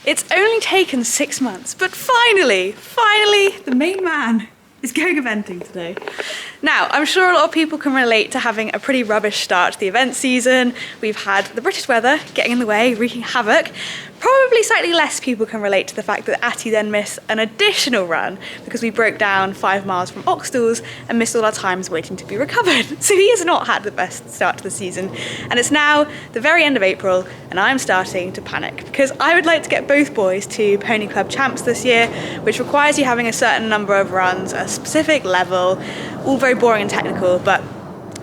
It's only taken 6 months, but finally, the main man is going eventing today. Now, I'm sure a lot of people can relate to having a pretty rubbish start to the event season. We've had the British weather getting in the way, wreaking havoc. Probably slightly less people can relate to the fact that Atty then missed an additional run because we broke down 5 miles from Oxtals and missed all our times waiting to be recovered. So he has not had the best start to the season. And it's now the very end of April and I'm starting to panic because I would like to get both boys to Pony Club Champs this year, which requires you having a certain number of runs, a specific level, all very boring and technical, but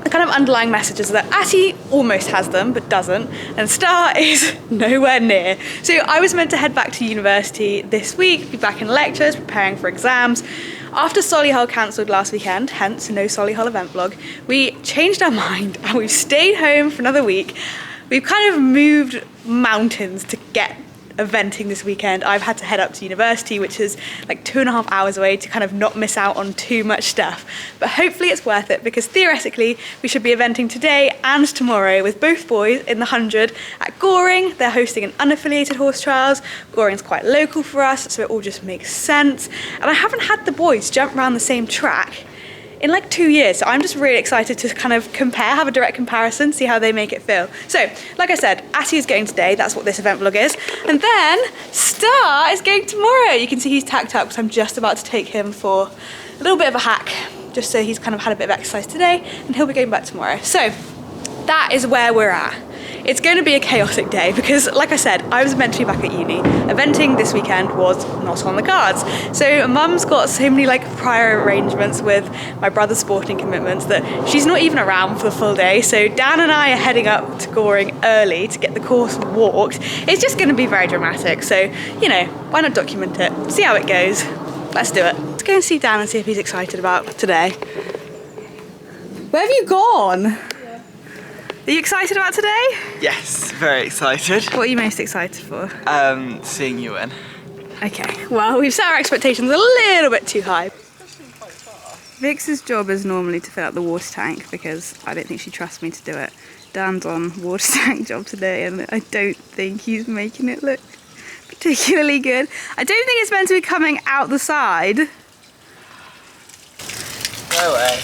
the kind of underlying message is that Atty almost has them but doesn't, and Star is nowhere near. So I was meant to head back to university this week, be back in lectures, preparing for exams. After Solihull cancelled last weekend, hence no Solihull event vlog, we changed our mind and we've stayed home for another week. We've kind of moved mountains to get eventing this weekend. I've had to head up to university, which is like 2.5 hours away, to kind of not miss out on too much stuff. But hopefully it's worth it because theoretically we should be eventing today and tomorrow with both boys in the 100 at Goring. They're hosting an unaffiliated horse trials. Goring's quite local for us, so it all just makes sense. And I haven't had the boys jump around the same track in like 2 years, so I'm just really excited to kind of compare, have a direct comparison, see how they make it feel. So, like I said, Atty is going today, that's what this event vlog is, and then Star is going tomorrow. You can see he's tacked up because I'm just about to take him for a little bit of a hack, just so he's kind of had a bit of exercise today, and he'll be going back tomorrow. So, that is where we're at. It's going to be a chaotic day because, like I said, I was meant to be back at uni. Eventing this weekend was not on the cards. So Mum's got so many like prior arrangements with my brother's sporting commitments that she's not even around for the full day. So Dan and I are heading up to Goring early to get the course walked. It's just going to be very dramatic. So, you know, why not document it? See how it goes. Let's do it. Let's go and see Dan and see if he's excited about today. Where have you gone? Are you excited about today? Yes, very excited. What are you most excited for? Seeing you win. Okay, well, we've set our expectations a little bit too high. Vix's job is normally to fill up the water tank because I don't think she trusts me to do it. Dan's on water tank job today and I don't think he's making it look particularly good. I don't think it's meant to be coming out the side. No way.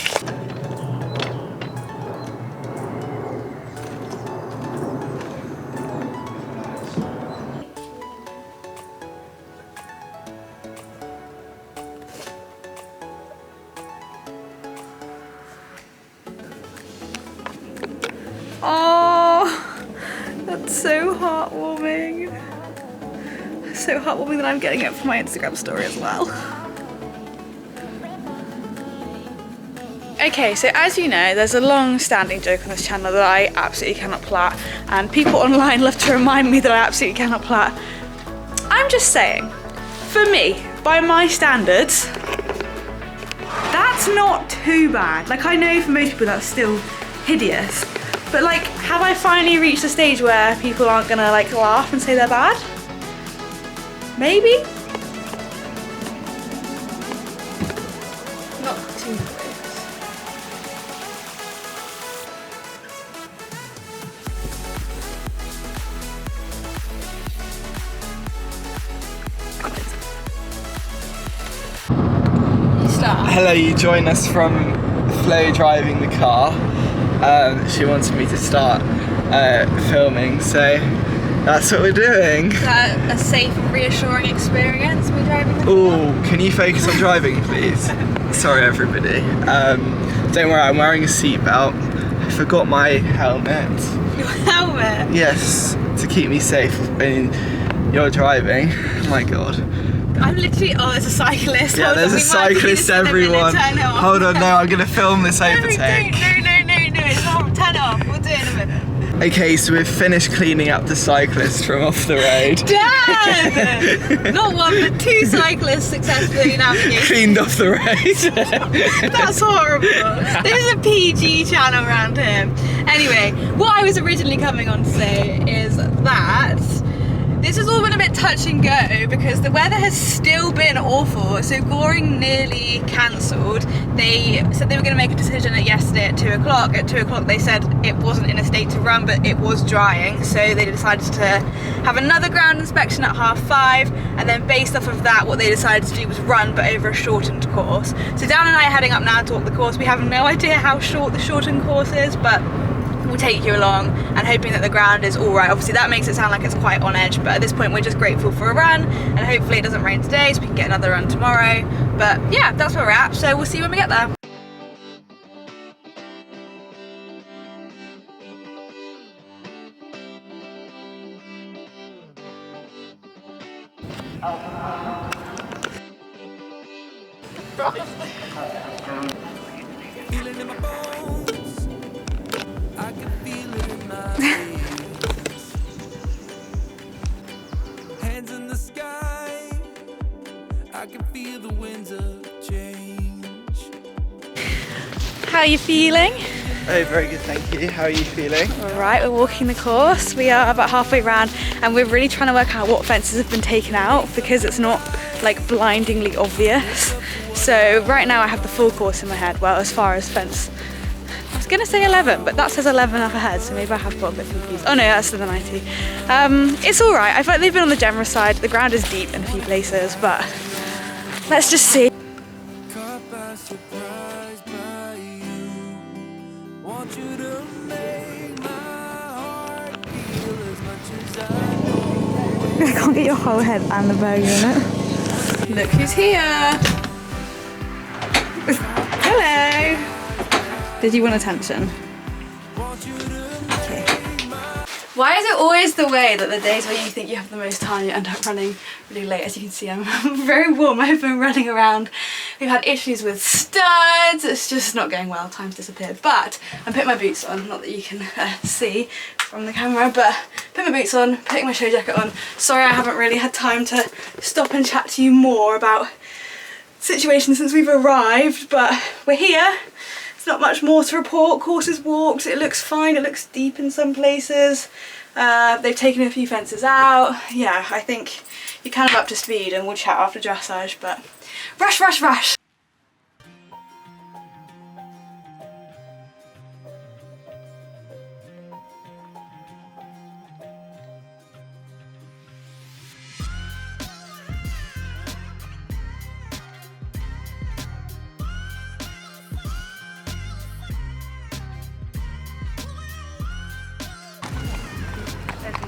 Oh, that's so heartwarming. So heartwarming that I'm getting it for my Instagram story as well. Okay, so as you know, there's a long-standing joke on this channel that I absolutely cannot plait, and people online love to remind me that I absolutely cannot plait. I'm just saying, for me, by my standards, that's not too bad. Like, I know for most people that's still hideous, but like, have I finally reached a stage where people aren't gonna like laugh and say they're bad? Maybe? Not too close. Hello, you join us from Flo driving the car. She wanted me to start filming, so that's what we're doing. Is that a safe and reassuring experience, me driving the car? Ooh, can you focus on driving, please? Sorry, everybody. Don't worry, I'm wearing a seatbelt. I forgot my helmet. Your helmet? Yes, to keep me safe when you're driving. Oh my god. I'm literally, oh, there's a cyclist. Yeah, there's a cyclist, everyone. Hold on, no, I'm gonna film this overtake. No, it's not, turn it off, we'll do it in a minute. Okay, so we've finished cleaning up the cyclist from off the road. Dad! Not one, but 2 cyclists successfully navigated. Cleaned off the road. That's horrible. This is a PG channel around here. Anyway, what I was originally coming on to say is that this has all been a bit touch and go because the weather has still been awful. So Goring nearly cancelled. They said they were going to make a decision yesterday at 2 o'clock. At 2 o'clock they said it wasn't in a state to run, but it was drying. So they decided to have another ground inspection at 5:30, and then based off of that, what they decided to do was run, but over a shortened course. So Dan and I are heading up now to walk the course. We have no idea how short the shortened course is, but we'll take you along and hoping that the ground is all right. Obviously that makes it sound like it's quite on edge, but at this point we're just grateful for a run, and hopefully it doesn't rain today so we can get another run tomorrow. But yeah, that's where we're at, so we'll see you when we get there. Feeling in my bones, I can feel it in my veins. Hands in the sky, I can feel the winds of change. How are you feeling? Oh, very good, thank you. How are you feeling? Alright, we're walking the course. We are about halfway around and we're really trying to work out what fences have been taken out because it's not like blindingly obvious. So right now I have the full course in my head, well, as far as fence. I was gonna say 11, but that says 11 up ahead, so maybe I have got a bit confused. Oh no, that's the 90. It's alright, I feel like they've been on the generous side. The ground is deep in a few places, but let's just see. Caught by surprise by you. Want you to make my heart feel as much as I know. I can't get your whole head and the burger in it. Look who's here! Hello! Did you want attention? Okay. Why is it always the way that the days where you think you have the most time you end up running really late? As you can see, I'm very warm. I've been running around. We've had issues with studs. It's just not going well. Time's disappeared. But I'm putting my boots on. Not that you can see from the camera, but put my boots on, putting my show jacket on. Sorry I haven't really had time to stop and chat to you more about situations since we've arrived, but we're here. There's not much more to report. Course is walked. It looks fine. It looks deep in some places. They've taken a few fences out. Yeah, I think you're kind of up to speed, and we'll chat after dressage, but rush, rush, rush.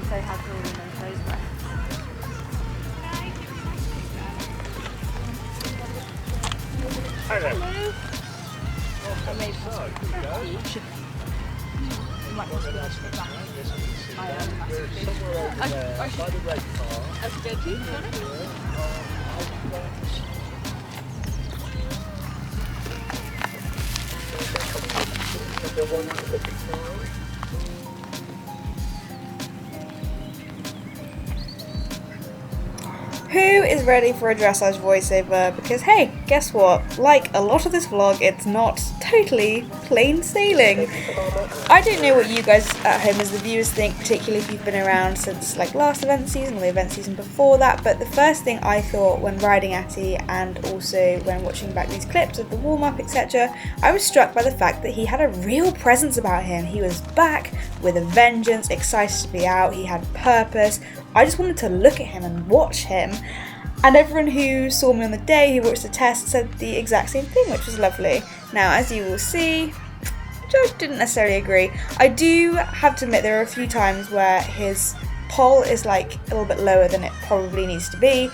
Say how cool and then close there. Hello. I made huge. You might also be able to fit that. I am massive. By the red car. Who is ready for a dressage voiceover? Because hey, guess what? Like a lot of this vlog, it's not totally plain sailing. I don't know what you guys at home as the viewers think, particularly if you've been around since like last event season or the event season before that, but the first thing I thought when riding Atty and also when watching back these clips of the warm-up, etc., I was struck by the fact that he had a real presence about him. He was back with a vengeance, excited to be out, he had purpose. I just wanted to look at him and watch him. And everyone who saw me on the day, who watched the test, said the exact same thing, which was lovely. Now, as you will see, Josh didn't necessarily agree. I do have to admit there are a few times where his pole is like a little bit lower than it probably needs to be.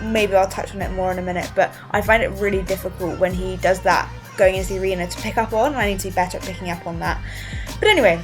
Maybe I'll touch on it more in a minute, but I find it really difficult when he does that going into the arena to pick up on, and I need to be better at picking up on that. But anyway,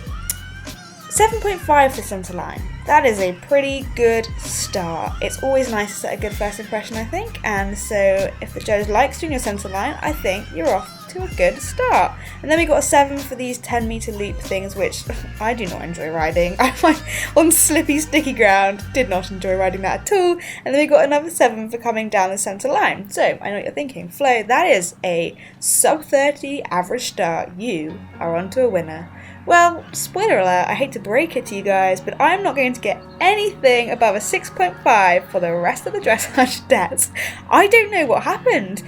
7.5 for centre line. That is a pretty good start. It's always nice to set a good first impression, I think, and so if the judge likes doing your centre line, I think you're off to a good start. And then we got a 7 for these 10-metre loop things, which I do not enjoy riding. I find on slippy, sticky ground, did not enjoy riding that at all. And then we got another 7 for coming down the centre line. So I know what you're thinking, Flo, that is a sub 30 average start. You are onto a winner. Well, spoiler alert, I hate to break it to you guys, but I'm not going to get anything above a 6.5 for the rest of the dressage test. I don't know what happened.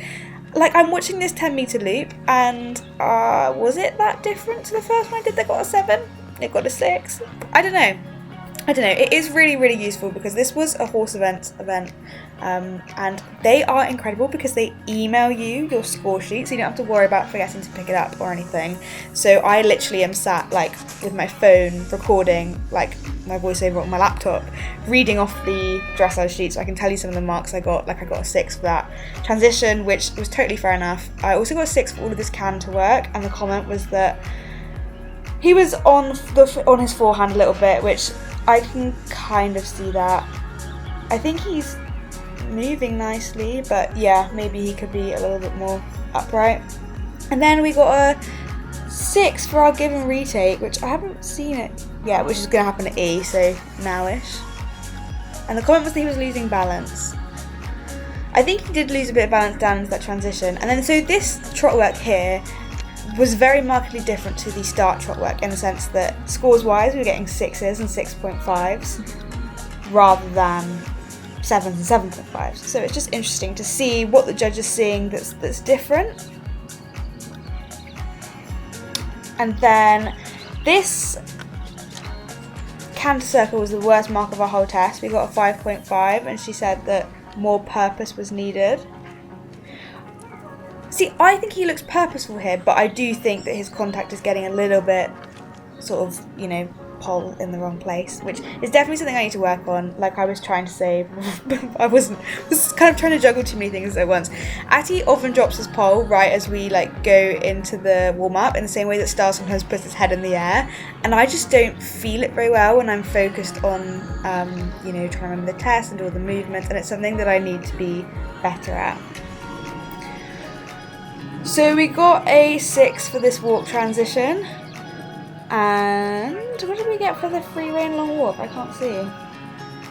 Like, I'm watching this 10-metre loop, and was it that different to the first one I did that got a 7? It got a 6? I don't know. I don't know, it is really, really useful because this was a horse event, and they are incredible because they email you your score sheet, so you don't have to worry about forgetting to pick it up or anything. So I literally am sat like with my phone recording like my voiceover on my laptop, reading off the dressage sheet, so I can tell you some of the marks I got. Like I got a 6 for that transition, which was totally fair enough. I also got a 6 for all of this can to work, and the comment was that he was on his forehand a little bit, which I can kind of see that. I think he's moving nicely, but yeah, maybe he could be a little bit more upright. And then we got a 6 for our give and retake, which I haven't seen it yet, which is going to happen at E, so nowish. And the comment was that he was losing balance. I think he did lose a bit of balance down into that transition. And then so this trot work here was very markedly different to the start trot work in the sense that scores wise we were getting 6s and 6.5s rather than 7s and 7.5s. So it's just interesting to see what the judge is seeing that's different. And then this canter circle was the worst mark of our whole test. We got a 5.5 and she said that more purpose was needed. See, I think he looks purposeful here, but I do think that his contact is getting a little bit sort of, you know, pole in the wrong place, which is definitely something I need to work on, like I was trying to say. I was kind of trying to juggle too many things at once. Atty often drops his pole right as we like go into the warm-up, in the same way that Star sometimes puts his head in the air, and I just don't feel it very well when I'm focused on, you know, trying to remember the test and all the movements, and it's something that I need to be better at. So we got a 6 for this walk transition, and what did we get for the free rein long walk? I can't see.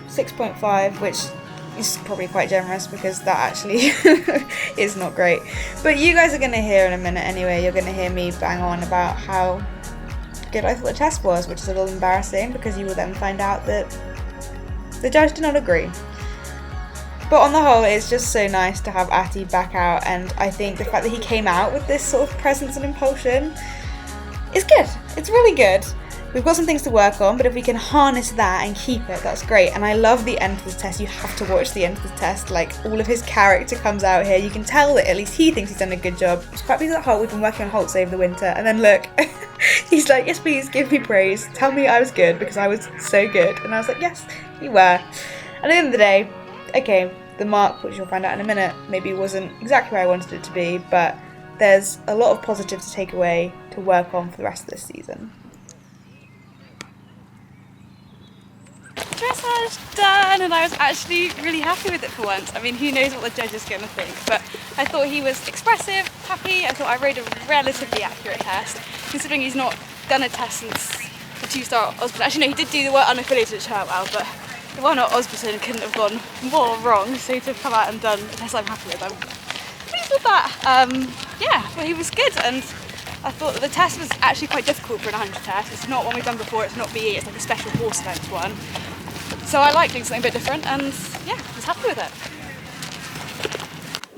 6.5, which is probably quite generous because that actually is not great. But you guys are going to hear in a minute anyway, you're going to hear me bang on about how good I thought the test was, which is a little embarrassing because you will then find out that the judge did not agree. But on the whole, it's just so nice to have Atty back out, and I think the fact that he came out with this sort of presence and impulsion is good. It's really good. We've got some things to work on, but if we can harness that and keep it, that's great. And I love the end of this test. You have to watch the end of the test. Like, all of his character comes out here. You can tell that at least he thinks he's done a good job. It's quite pleased with Holt. We've been working on Holtz over the winter. And then look, he's like, yes, please, give me praise. Tell me I was good because I was so good. And I was like, yes, you were. And at the end of the day, okay, the mark, which you'll find out in a minute, maybe wasn't exactly where I wanted it to be, but there's a lot of positives to take away to work on for the rest of this season. Dressage done, and I was actually really happy with it for once. I mean, who knows what the judge is going to think, but I thought he was expressive, happy. I thought I rode a relatively accurate test, considering he's not done a test since the 2-star Osborne. Actually, no, he did do the unaffiliated at Chartwell, but the one at Osborne couldn't have gone more wrong, so to have come out and done a test I'm happy with, I'm pleased with that. Yeah, well, he was good, and I thought that the test was actually quite difficult for an 100 test. It's not one we've done before, it's not BE, it's like a special horse event one. So I like doing something a bit different, and yeah, I was happy with it.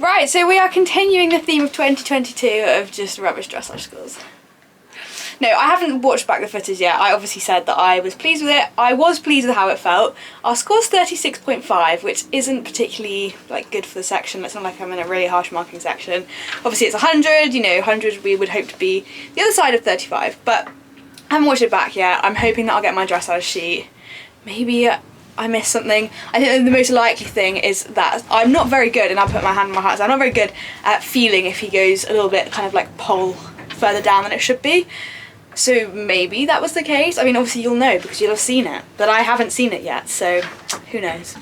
Right, so we are continuing the theme of 2022 of just rubbish dressage scores. No, I haven't watched back the footage yet. I obviously said that I was pleased with it. I was pleased with how it felt. Our score's 36.5, which isn't particularly like good for the section. It's not like I'm in a really harsh marking section. Obviously it's 100, you know, 100 we would hope to be the other side of 35, but I haven't watched it back yet. I'm hoping that I'll get my dressage sheet. Maybe I missed something. I think the most likely thing is that I'm not very good, and I'll put my hand on my heart, so I'm not very good at feeling if he goes a little bit kind of like pole further down than it should be. So maybe that was the case. I mean, obviously you'll know because you'll have seen it, but I haven't seen it yet, so who knows.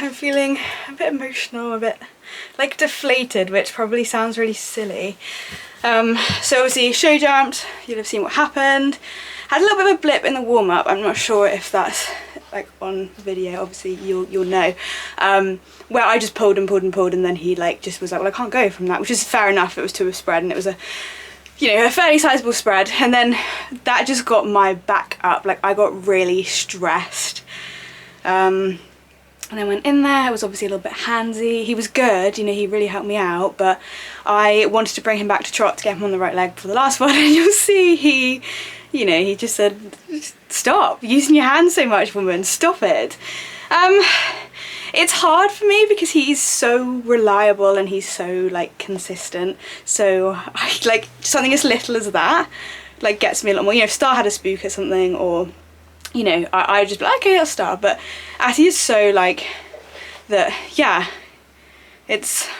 I'm feeling a bit emotional, a bit like deflated, which probably sounds really silly. So obviously show jumped, you'll have seen what happened. Had a little bit of a blip in the warm-up. I'm not sure if that's like on video, obviously you'll know. Where I just pulled and then he like just was like, well, I can't go from that, which is fair enough. It was to a spread and it was a, you know, a fairly sizable spread, and then that just got my back up. Like I got really stressed. And I went in there, I was obviously a little bit handsy. He was good, you know, he really helped me out, but I wanted to bring him back to trot to get him on the right leg for the last one, and you'll see he, you know, he just said, stop using your hands so much, woman, stop it. It's hard for me because he's so reliable and he's so like consistent, so I like something as little as that like gets me a lot more. You know, if Star had a spook or something, or you know, I just be like, okay, I'll Star, but Atty is so like that, yeah, it's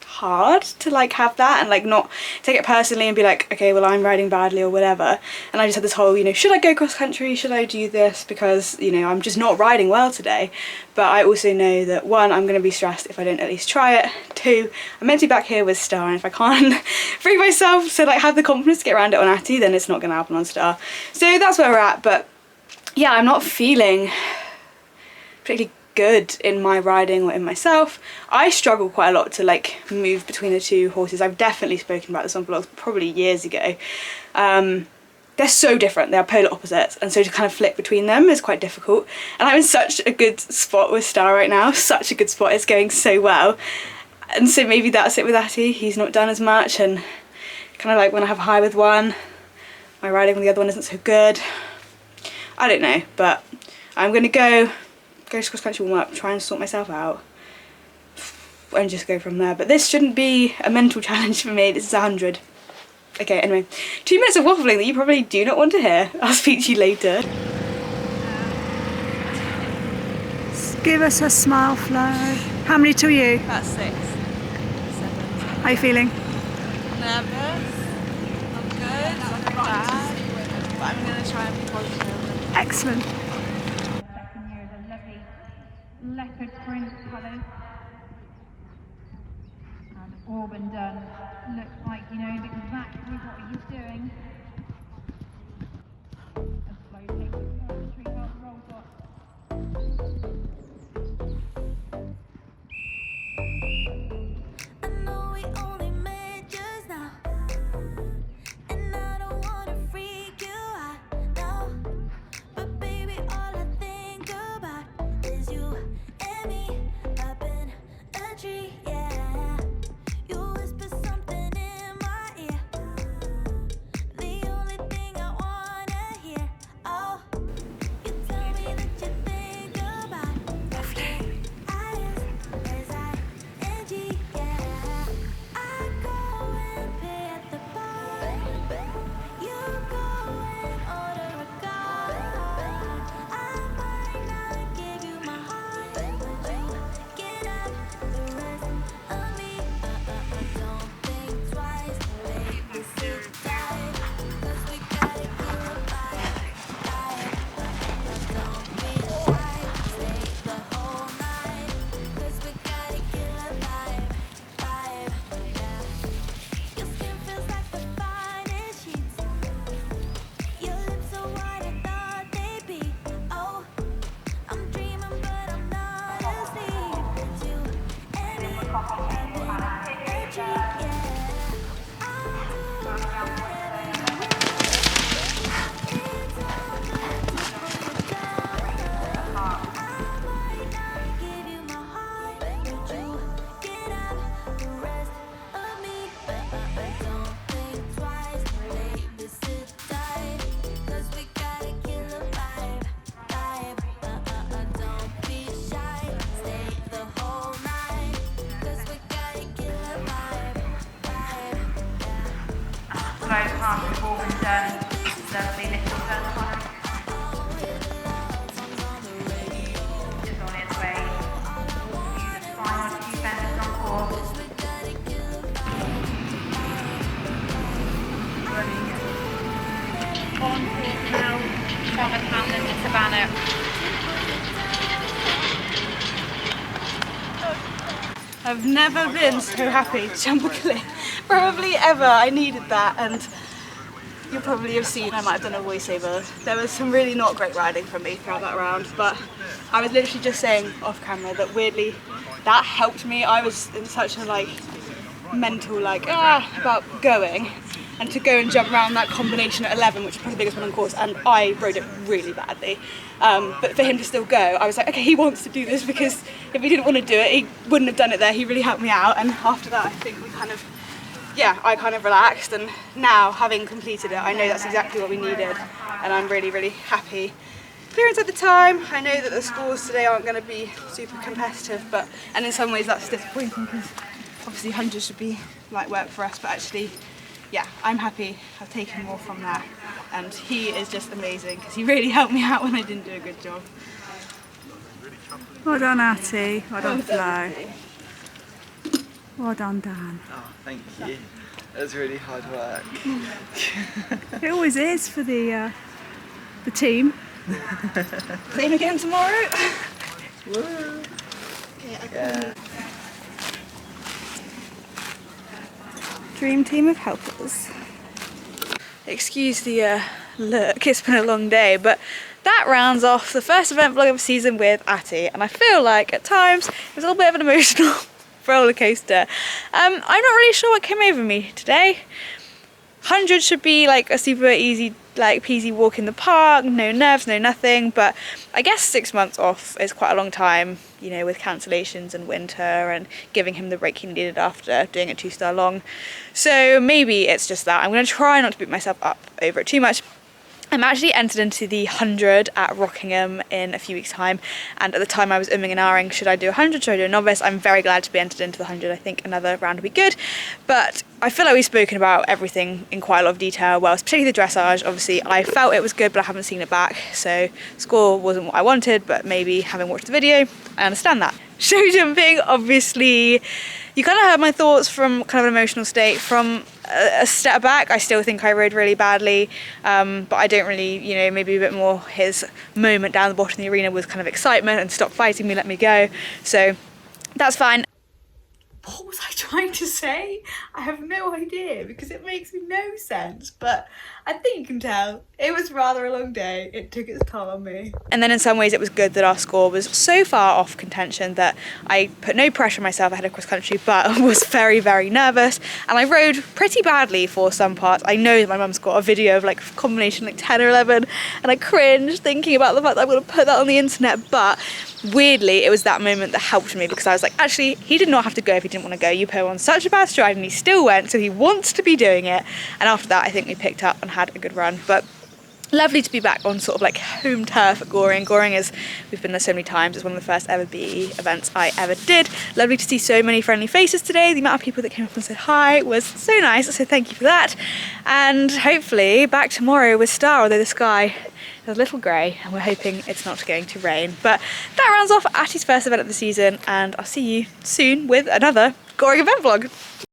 hard to like have that and like not take it personally and be like, okay, well, I'm riding badly or whatever. And I just had this whole, you know, should I go cross country, should I do this, because you know I'm just not riding well today. But I also know that 1, I'm going to be stressed if I don't at least try it. 2, I'm meant to be back here with Star, and if I can't bring myself to like have the confidence to get around it on Atty, then it's not going to happen on Star. So that's where we're at. But yeah, I'm not feeling particularly good in my riding or in myself. I struggle quite a lot to like move between the two horses. I've definitely spoken about this on vlogs probably years ago. They're so different, they are polar opposites, and so to kind of flick between them is quite difficult. And I'm in such a good spot with Star right now, such a good spot, it's going so well. And so maybe that's it with Atty, he's not done as much, and kind of like when I have a high with one, my riding with the other one isn't so good. I don't know, but I'm gonna go to cross country warm up, try and sort myself out and just go from there. But this shouldn't be a mental challenge for me, this is 100. Okay, anyway, 2 minutes of waffling that you probably do not want to hear. I'll speak to you later. Give us a smile, Flo. How many to you? That's 6, 7. How are you feeling? Nervous. I'm good. Not bad. But I'm gonna try and be positive. Excellent. Second year is a lovely leopard print colours and auburn done. Looks like you know exactly what you're doing. As Flo takes it over the tree path rolls off. I know we only met just now, and I don't wanna freak you out now, but baby, all I think about is you and me up in a tree, yeah. You whisper something in my ear, the only thing I wanna hear. Oh, you tell me that you think about S-A-I-S-S-I-N-G, yeah. I go and pay at the bar, you go and order a car. I might not give you my heart, but you get up the rest of me. Don't think twice, baby, sit tight, 'cause we gotta kill a vibe. Don't be shy, stay the whole night, 'cause we gotta kill a vibe, yeah. Your skin feels like the finest sheets, your lips are what I thought they'd be. Oh, I'm dreaming but I'm not asleep. It's you and me up in a tree, yeah. I'll do whatever you want. It's all meant to pull you down. I might not give you my heart, but you get up the rest of me. Don't think twice, baby, sit tight, 'cause we gotta kill a vibe. Don't be shy, stay the whole night, 'cause we gotta kill a vibe, yeah. Flo past the auburn done. Lovely little done colour. Just on its way. Use final 2 benders on course. Running on course now. Thomas Hamlin to Savannah. I've never been so happy to jump a cliff. Probably ever. I needed that, and you'll probably have seen I might have done a voiceover. There was some really not great riding from me throughout that round, but I was literally just saying off camera that weirdly that helped me. I was in such a like mental like about going, and to go and jump around that combination at 11, which is probably the biggest one on course, and I rode it really badly. But for him to still go, I was like, okay, he wants to do this, because if he didn't want to do it, he wouldn't have done it there. He really helped me out, and after that I think we kind of, I kind of relaxed, and now having completed it, I know that's exactly what we needed, and I'm really, really happy. Clearance at the time, I know that the scores today aren't going to be super competitive, and in some ways that's disappointing, because obviously 100 should be light work for us, but actually, I'm happy. I've taken more from that, and he is just amazing, because he really helped me out when I didn't do a good job. Well done, Atty. Well done, Flo. Well done, Dan. Oh, thank you. That was really hard work. It always is for the team. Same again tomorrow. Woo. Yeah. Dream team of helpers. Excuse the look, it's been a long day, but that rounds off the first event vlog of the season with Atty, and I feel like at times it was a little bit of an emotional roller coaster. I'm not really sure what came over me today. 100 should be like a super easy, like peasy walk in the park, no nerves, no nothing, but I guess 6 months off is quite a long time, you know, with cancellations and winter and giving him the break he needed after doing a 2-star long. So maybe it's just that. I'm going to try not to beat myself up over it too much. I'm actually entered into the 100 at Rockingham in a few weeks' time, and at the time I was umming and ahhing, should I do 100, should I do a novice? I'm very glad to be entered into the 100. I think another round would be good, but I feel like we've spoken about everything in quite a lot of detail, well, particularly the dressage. Obviously I felt it was good, but I haven't seen it back, so score wasn't what I wanted, but maybe having watched the video, I understand that. Show jumping, obviously, you kind of heard my thoughts from kind of an emotional state. From a step back, I still think I rode really badly, but I don't really, you know, maybe a bit more his moment down the bottom of the arena was kind of excitement and stop fighting me, let me go. So that's fine. What was I trying to say? I have no idea, because it makes no sense, but I think you can tell. It was rather a long day. It took its toll on me. And then in some ways it was good that our score was so far off contention that I put no pressure on myself ahead of cross country, but was very, very nervous. And I rode pretty badly for some parts. I know that my mum's got a video of like combination like 10 or 11, and I cringed thinking about the fact that I'm going to put that on the internet, but weirdly it was that moment that helped me, because I was like, actually, he did not have to go if he didn't want to go. You put him on such a bad stride and he still went, so he wants to be doing it. And after that I think we picked up and had a good run. But lovely to be back on sort of like home turf at Goring. Goring is, we've been there so many times, it's one of the first ever BE events I ever did. Lovely to see so many friendly faces today. The amount of people that came up and said hi was so nice, so thank you for that. And hopefully back tomorrow with Star, although the sky is a little grey and we're hoping it's not going to rain. But that rounds off Atty's first event of the season, and I'll see you soon with another Goring event vlog.